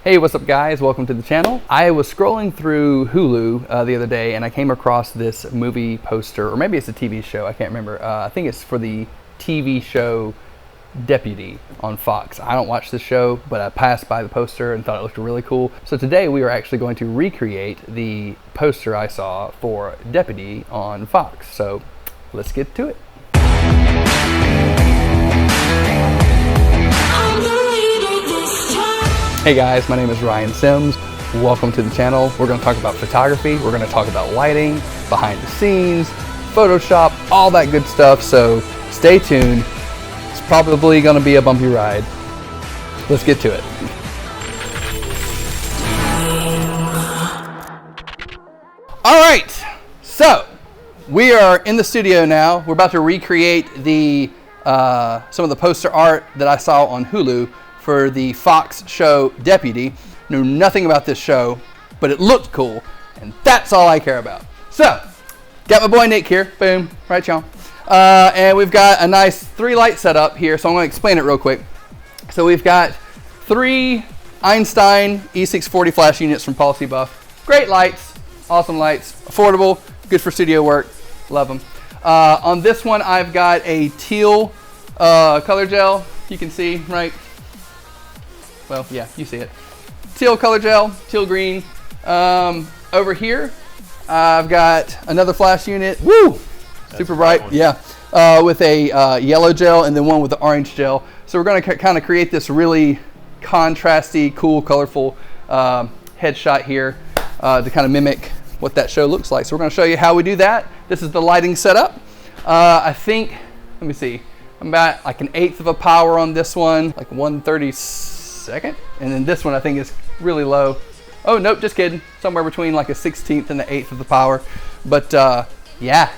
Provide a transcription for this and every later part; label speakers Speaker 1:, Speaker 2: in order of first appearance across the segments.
Speaker 1: Hey, what's up guys? Welcome to the channel. I was scrolling through Hulu the other day and I came across this movie poster, or maybe it's a TV show, I can't remember. I think it's for the TV show Deputy on Fox. I don't watch this show, but I passed by the poster and thought it looked really cool. So today we are actually going to recreate the poster I saw for Deputy on Fox. So let's get to it. Hey guys, my name is Ryan Sims. Welcome to the channel. We're going to talk about photography. We're going to talk about lighting, behind the scenes, Photoshop, all that good stuff. So stay tuned. It's probably going to be a bumpy ride. Let's get to it. All right, so we are in the studio now. We're about to recreate the some of the poster art that I saw on Hulu for the Fox show Deputy. Knew nothing about this show, but it looked cool, and that's all I care about. So, got my boy Nick here, boom, right y'all. And we've got a nice 3-light setup here, so I'm gonna explain it real quick. So we've got 3 Einstein E640 flash units from Policy Buff. Great lights, awesome lights, affordable, good for studio work, love them. On this one, I've got a teal color gel, you can see, right? Well, yeah, you see it. Teal color gel, teal green. Over here, I've got another flash unit. Woo! Super bright, yeah. With a yellow gel and then one with the orange gel. So we're gonna kind of create this really contrasty, cool, colorful headshot here to kind of mimic what that show looks like. So we're gonna show you how we do that. This is the lighting setup. I think, let me see, I'm about like 1/8 of a power on this one, like 1/32nd, and then this one I think is really low. Oh nope, just kidding, somewhere between like a 1/16 and the 1/8 of the power. But yeah,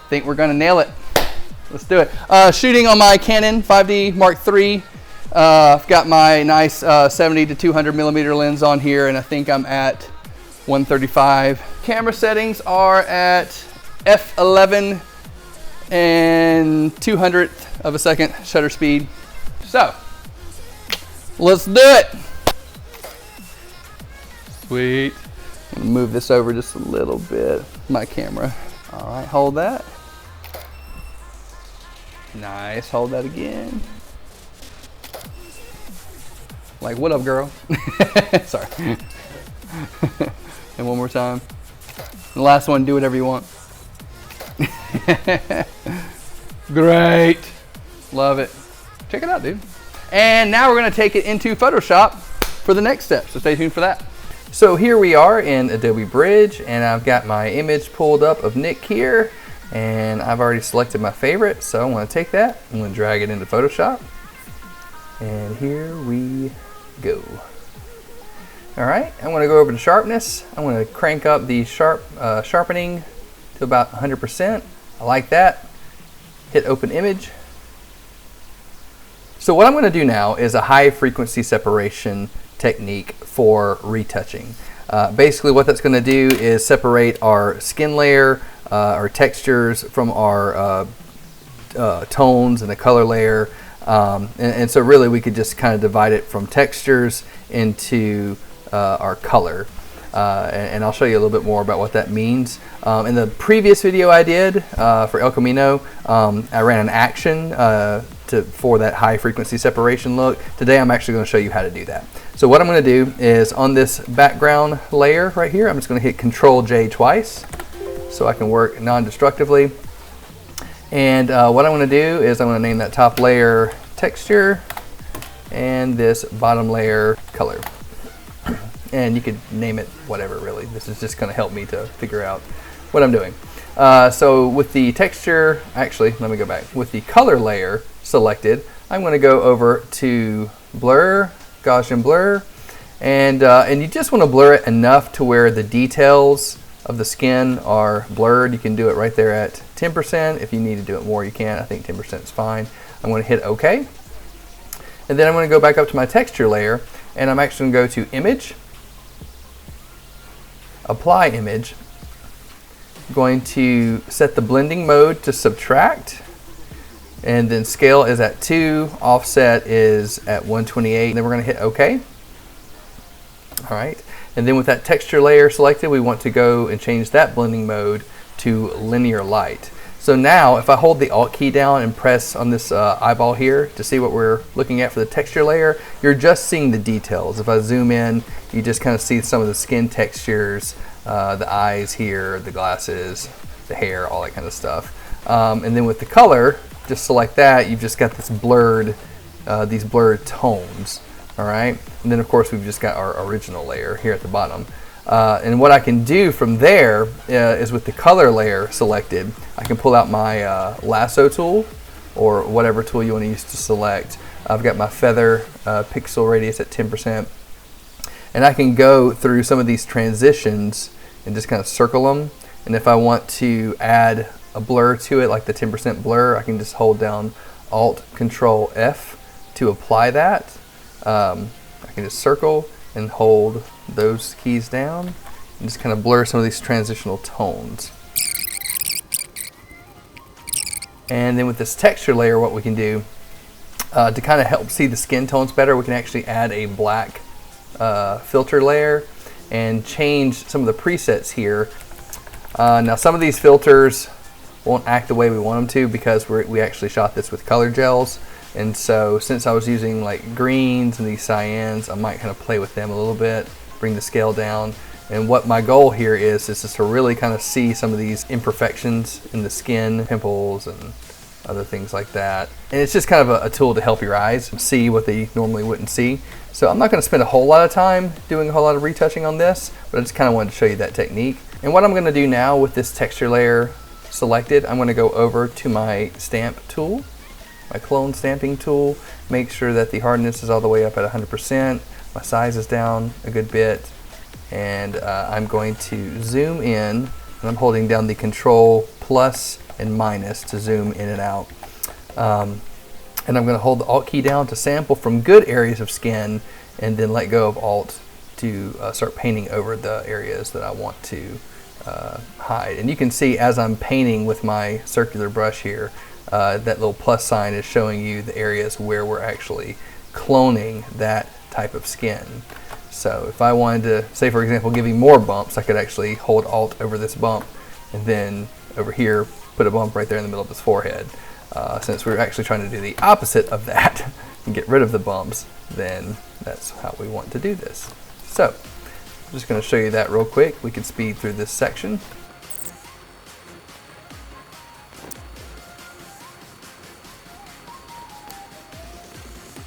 Speaker 1: think we're gonna nail it. Let's do it. Shooting on my Canon 5D Mark III. I've got my nice 70 to 200 millimeter lens on here, and I think I'm at 135. Camera settings are at f11 and 200th of a second shutter speed. So let's do it. Sweet. I'm gonna move this over just a little bit, my camera. All right, hold that. Nice, hold that again. Like, what up, girl? Sorry. And one more time. The last one, do whatever you want. Great. Love it. Check it out, dude. And now we're gonna take it into Photoshop for the next step, so stay tuned for that. So here we are in Adobe Bridge, and I've got my image pulled up of Nick here, and I've already selected my favorite, so I'm gonna take that, I'm gonna drag it into Photoshop, and here we go. All right, I'm gonna go over to sharpness. I'm gonna crank up the sharpening to about 100%. I like that. Hit open image. So what I'm going to do now is a high frequency separation technique for retouching. Basically what that's going to do is separate our skin layer, our textures from our tones and the color layer. And so really we could just kind of divide it from textures into our color. And I'll show you a little bit more about what that means. In the previous video I did for El Camino, I ran an action for that high frequency separation look. Today I'm actually going to show you how to do that. So what I'm going to do is on this background layer right here, I'm just going to hit Control J twice so I can work non-destructively. And what I'm going to do is I'm going to name that top layer texture and this bottom layer color. And you could name it whatever, really. This is just going to help me to figure out what I'm doing. So with the texture, actually, let me go back. With the color layer selected, I'm going to go over to blur, Gaussian blur, and you just want to blur it enough to where the details of the skin are blurred. You can do it right there at 10%. If you need to do it more, you can. I think 10% is fine. I'm going to hit OK. And then I'm going to go back up to my texture layer, and I'm actually going to go to Image, Apply Image. I'm going to set the blending mode to subtract, And then scale is at 2, offset is at 128, and then we're going to hit OK. All right, and then with that texture layer selected, we want to go and change that blending mode to linear light. So now if I hold the Alt key down and press on this eyeball here to see what we're looking at for the texture layer, you're just seeing the details. If I zoom in, you just kind of see some of the skin textures, the eyes here, the glasses, the hair, all that kind of stuff. And then with the color, just select that, you've just got this blurred, these blurred tones. All right, and then of course we've just got our original layer here at the bottom. And what I can do from there is with the color layer selected, I can pull out my lasso tool or whatever tool you want to use to select. I've got my feather pixel radius at 10%. And I can go through some of these transitions and just kind of circle them. And if I want to add a blur to it, like the 10% blur, I can just hold down Alt Control F to apply that. I can just circle and hold those keys down and just kind of blur some of these transitional tones. And then with this texture layer, what we can do to kind of help see the skin tones better, we can actually add a black filter layer and change some of the presets here. Now some of these filters won't act the way we want them to because we actually shot this with color gels. And so since I was using like greens and these cyans, I might kind of play with them a little bit, bring the scale down. And what my goal here is just to really kind of see some of these imperfections in the skin, pimples and other things like that. And it's just kind of a tool to help your eyes see what they normally wouldn't see. So I'm not going to spend a whole lot of time doing a whole lot of retouching on this, but I just kind of wanted to show you that technique. And what I'm going to do now with this texture layer selected, I'm going to go over to my stamp tool, my clone stamping tool, make sure that the hardness is all the way up at 100%, my size is down a good bit, and I'm going to zoom in, and I'm holding down the Control plus and minus to zoom in and out. And I'm going to hold the Alt key down to sample from good areas of skin, and then let go of Alt to start painting over the areas that I want to hide. And you can see as I'm painting with my circular brush here, that little plus sign is showing you the areas where we're actually cloning that type of skin. So if I wanted to, say for example, give him more bumps, I could actually hold Alt over this bump and then over here put a bump right there in the middle of his forehead. Since we're actually trying to do the opposite of that and get rid of the bumps, then that's how we want to do this. So I'm just going to show you that real quick. We can speed through this section.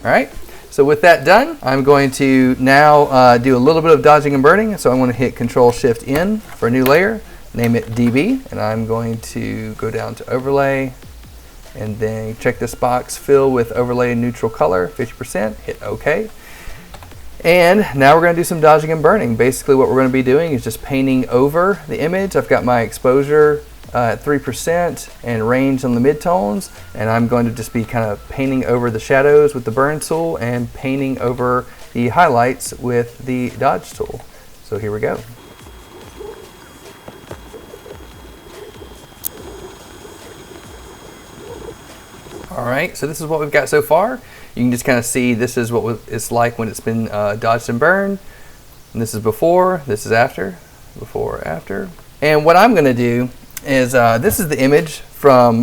Speaker 1: All right, so with that done, I'm going to now do a little bit of dodging and burning. So I'm going to hit Control-Shift-N for a new layer, name it DB, and I'm going to go down to Overlay, and then check this box, Fill with Overlay Neutral Color, 50%, hit OK. And now we're going to do some dodging and burning. Basically what we're going to be doing is just painting over the image. I've got my exposure at 3% and range on the midtones, and I'm going to just be kind of painting over the shadows with the burn tool and painting over the highlights with the dodge tool. So here we go. All right, so this is what we've got so far. You can just kind of see this is what it's like when it's been dodged and burned. And this is before, this is after, before, after. And what I'm going to do is this is the image from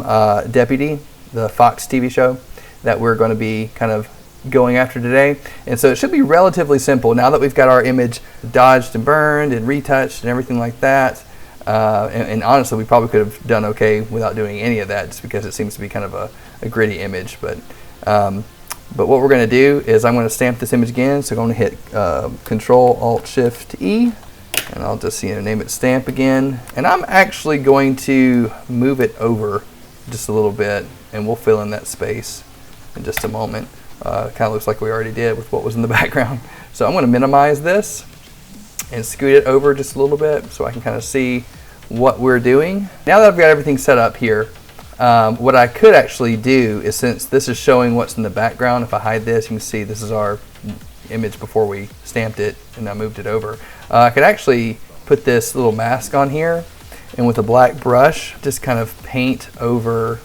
Speaker 1: Deputy, the Fox TV show that we're going to be kind of going after today. And so it should be relatively simple now that we've got our image dodged and burned and retouched and everything like that. And honestly, we probably could have done okay without doing any of that just because it seems to be kind of a gritty image. But what we're going to do is I'm going to stamp this image again. So I'm going to hit Control-Alt-Shift-E. And I'll just name it stamp again. And I'm actually going to move it over just a little bit, and we'll fill in that space in just a moment. Kind of looks like we already did with what was in the background. So I'm going to minimize this and scoot it over just a little bit so I can kind of see what we're doing. Now that I've got everything set up here, what I could actually do is, since this is showing what's in the background, if I hide this, you can see this is our image before we stamped it and I moved it over. I could actually put this little mask on here and with a black brush just kind of paint over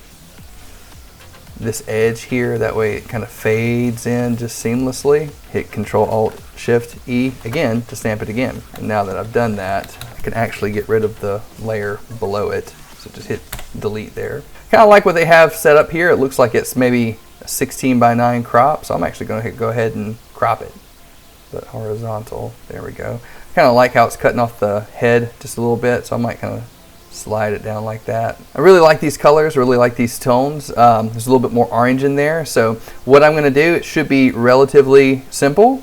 Speaker 1: this edge here. That way it kind of fades in just seamlessly. Hit Control-Alt-Shift-E again to stamp it again. And now that I've done that, I can actually get rid of the layer below it. So just hit delete there. Kind of like what they have set up here. It looks like it's maybe a 16:9 crop. So I'm actually going to go ahead and crop it. But horizontal, there we go. Kind of like how it's cutting off the head just a little bit. So I might kind of slide it down like that. I really like these colors, really like these tones. There's a little bit more orange in there. So what I'm going to do, it should be relatively simple,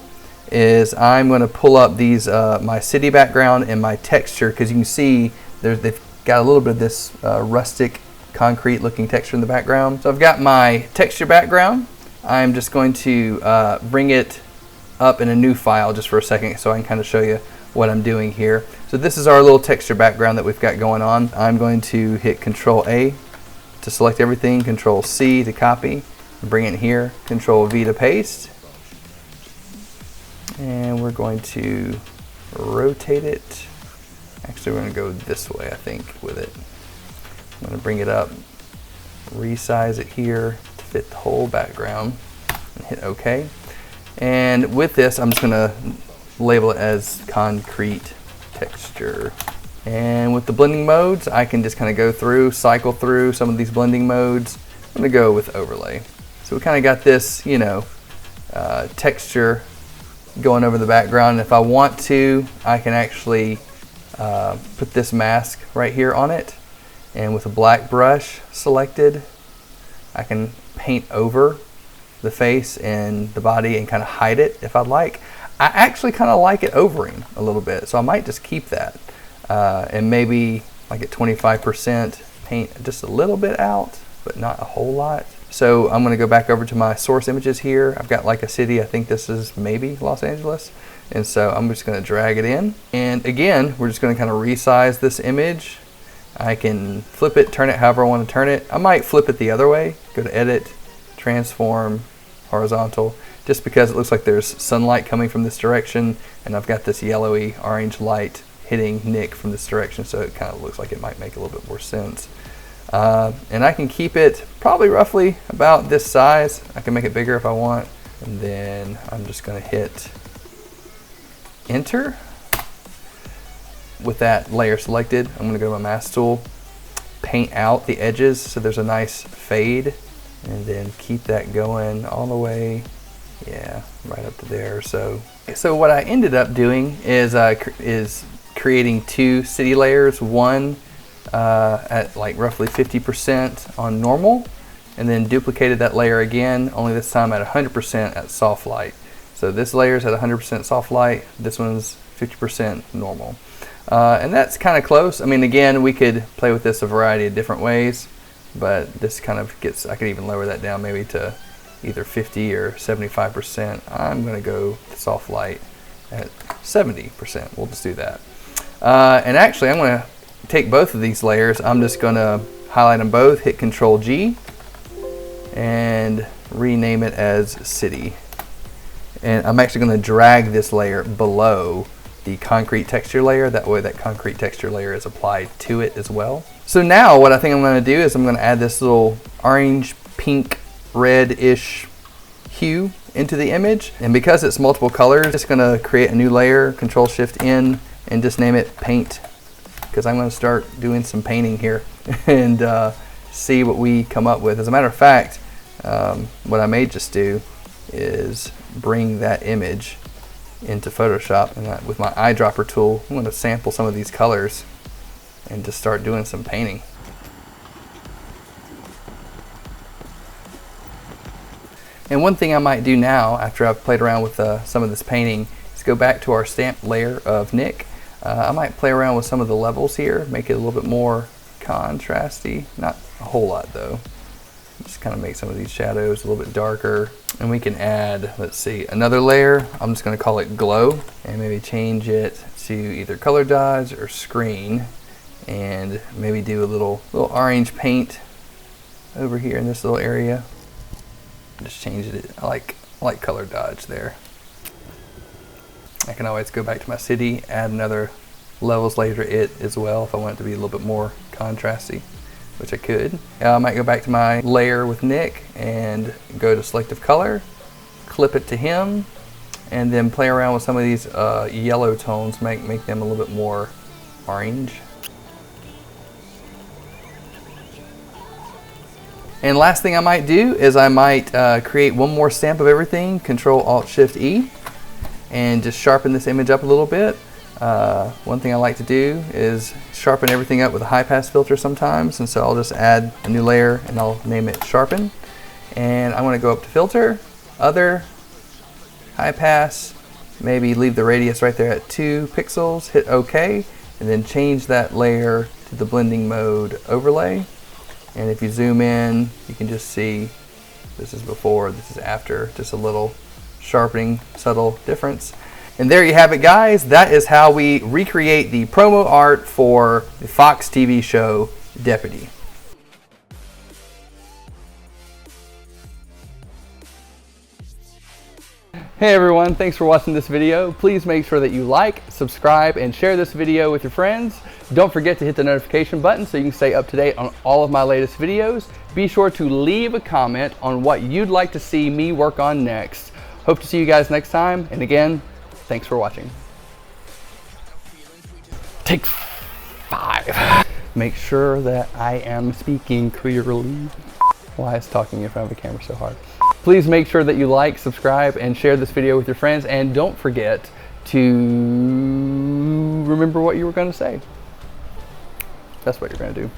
Speaker 1: is I'm going to pull up these my city background and my texture, because you can see they've got a little bit of this rustic concrete looking texture in the background. So I've got my texture background. I'm just going to bring it up in a new file just for a second so I can kind of show you what I'm doing here. So this is our little texture background that we've got going on. I'm going to hit Control-A to select everything, Control-C to copy, bring it here, Control-V to paste, and we're going to rotate it. Actually, we're going to go this way, I think, with it. I'm going to bring it up, resize it here to fit the whole background, and hit OK. And with this, I'm just going to label it as concrete texture. And with the blending modes, I can just kind of go through, cycle through some of these blending modes. I'm going to go with overlay. So we kind of got this, you know, texture going over the background. If I want to, I can actually put this mask right here on it. And with a black brush selected, I can paint over the face and the body and kind of hide it if I'd like. I actually kind of like it overing a little bit, so I might just keep that. And maybe like at 25%, paint just a little bit out, but not a whole lot. So I'm going to go back over to my source images here. I've got like a city, I think this is maybe Los Angeles. And so I'm just going to drag it in. And again, we're just going to kind of resize this image. I can flip it, turn it however I want to turn it. I might flip it the other way, go to Edit, Transform, Horizontal, just because it looks like there's sunlight coming from this direction, and I've got this yellowy orange light hitting Nick from this direction, so it kind of looks like it might make a little bit more sense. And I can keep it probably roughly about this size. I can make it bigger if I want, and then I'm just going to hit Enter. With that layer selected, I'm going to go to my mask tool, paint out the edges so there's a nice fade, and then keep that going all the way, yeah, right up to there. So what I ended up doing is creating two city layers, one at like roughly 50% on normal, and then duplicated that layer again, only this time at 100% at soft light. So this layer is at 100% soft light, this one's 50% normal. And that's kind of close. I mean, again, we could play with this a variety of different ways, but this kind of gets, I could even lower that down maybe to either 50 or 75%. I'm going to go soft light at 70%. We'll just do that. And actually, I'm going to take both of these layers. I'm just going to highlight them both, hit Control-G, and rename it as City. And I'm actually going to drag this layer below the concrete texture layer. That way that concrete texture layer is applied to it as well. So now what I think I'm going to do is I'm going to add this little orange, pink, red-ish hue into the image. And because it's multiple colors, I'm just going to create a new layer, Control-Shift-N, and just name it Paint, because I'm going to start doing some painting here and see what we come up with. As a matter of fact, what I may just do is bring that image into Photoshop, and with my eyedropper tool, I'm going to sample some of these colors and just start doing some painting. And one thing I might do now, after I've played around with some of this painting, is go back to our stamp layer of Nick. I might play around with some of the levels here, make it a little bit more contrasty. Not a whole lot though. Just kind of make some of these shadows a little bit darker. And we can add, let's see, another layer. I'm just going to call it Glow, and maybe change it to either Color Dodge or Screen, and maybe do a little orange paint over here in this little area. Just change it. I like Color Dodge there. I can always go back to my city, add another levels layer it as well if I want it to be a little bit more contrasty. which I could. I might go back to my layer with Nick and go to selective color, clip it to him, and then play around with some of these yellow tones, make them a little bit more orange. And last thing I might do is I might create one more stamp of everything, Control-Alt-Shift-E, and just sharpen this image up a little bit. One thing I like to do is sharpen everything up with a high pass filter sometimes, and so I'll just add a new layer and I'll name it Sharpen. And I'm going to go up to Filter, Other, High Pass, maybe leave the radius right there at 2 pixels, hit OK, and then change that layer to the blending mode Overlay. And if you zoom in, you can just see this is before, this is after, just a little sharpening, subtle difference. And there you have it, guys. That is how we recreate the promo art for the Fox TV show Deputy. Hey everyone, thanks for watching this video. Please make sure that you like, subscribe, and share this video with your friends. Don't forget to hit the notification button so you can stay up to date on all of my latest videos. Be sure to leave a comment on what you'd like to see me work on next. Hope to see you guys next time, and again, thanks for watching. Take 5. Make sure that I am speaking clearly. Why is talking in front of a camera so hard? Please make sure that you like, subscribe, and share this video with your friends, and don't forget to remember what you were going to say. That's what you're going to do.